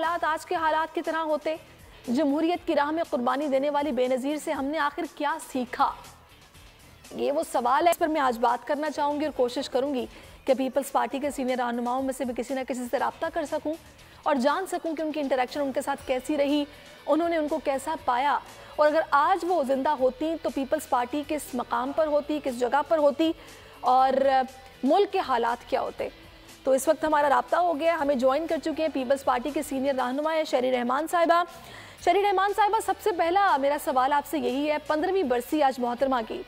हालात आज के हालात की तरह होते? जमहूरियत की राह में कुर्बानी देने वाली बेनज़ीर से हमने आखिर क्या सीखा? ये वो सवाल है, इस पर मैं आज बात करना चाहूँगी और कोशिश करूँगी कि पीपल्स पार्टी के सीनियर रहनुमाओं में से भी किसी न किसी से रब्ता कर सकूँ और जान सकूँ कि उनकी इंटरेक्शन उनके साथ कैसी रही, उन्होंने उनको कैसा पाया, और अगर आज वो जिंदा होती तो पीपल्स पार्टी किस मकाम पर होती, किस जगह पर होती और मुल्क के हालात क्या होते। तो इस वक्त हमारा रब्ता हो गया, हमें ज्वाइन कर चुके हैं पीपल्स पार्टी के सीनियर रहनुमा है शहरी रहमान साहिबा। शहरी रहमान साहिबा, सबसे पहला मेरा सवाल आपसे यही है, 15वीं बरसी आज मोहतरमा की,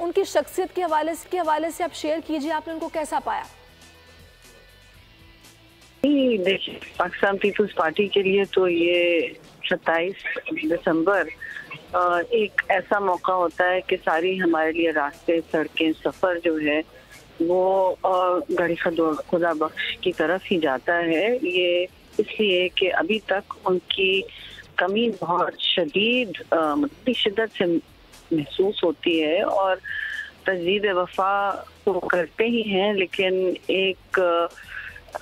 उनकी शख्सियत के हवाले से आप शेयर कीजिए, आपने उनको कैसा पाया? देखिए, पाकिस्तान पीपल्स पार्टी के लिए तो ये 27 दिसंबर एक ऐसा मौका होता है कि सारी हमारे लिए रास्ते, सड़कें, सफ़र जो है वो गड़ी खुदा बख्श की तरफ ही जाता है। ये इसलिए कि अभी तक उनकी कमी बहुत शिद्दत से महसूस होती है और तजदीद वफा तो करते ही हैं, लेकिन एक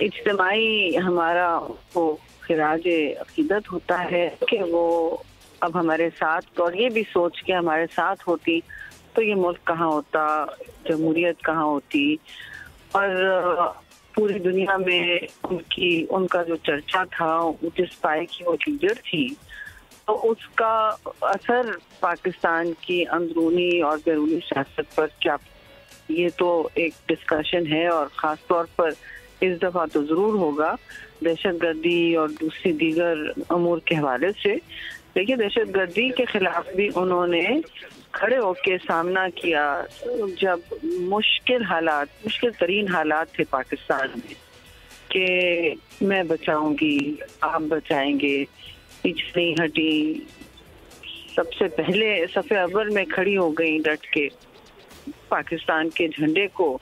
इज्तिमाई हमारा वो खिराज अकीदत होता है कि वो अब हमारे साथ, और ये भी सोच के हमारे साथ होती तो ये मुल्क कहाँ होता, जमहूरियत कहाँ होती, और पूरी दुनिया में उनका जो चर्चा था, जिस पाए की वो लीडर थी, तो उसका असर पाकिस्तान की अंदरूनी और बैरूनी सियासत पर क्या, ये तो एक डिस्कशन है और ख़ास तौर पर इस दफ़ा तो ज़रूर होगा दहशतगर्दी और दूसरी दीगर अमूर के हवाले से। देखिए, दहशतगर्दी के खिलाफ भी उन्होंने खड़े होकर सामना किया जब मुश्किल तरीन हालात थे पाकिस्तान में, कि मैं बचाऊंगी, आप बचाएंगे, पीछे नहीं हटी, सबसे पहले सफ़े अव्वल में खड़ी हो गई डट के पाकिस्तान के झंडे को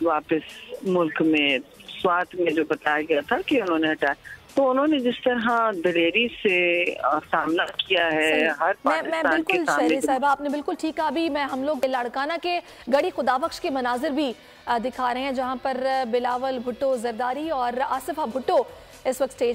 वापस मुल्क में, स्वात में जो बताया गया था कि उन्होंने हटाया, तो उन्होंने जिस तरह दिलेरी से सामना किया है हर पाकिस्तान के सामने। शहरी साहिबा, आपने बिल्कुल ठीक कहा। अभी हम लोग लाड़काना के गड़ी खुदाबख्श के मनाजिर भी दिखा रहे हैं, जहां पर बिलावल भुट्टो जरदारी और आसिफा भुट्टो इस वक्त स्टेज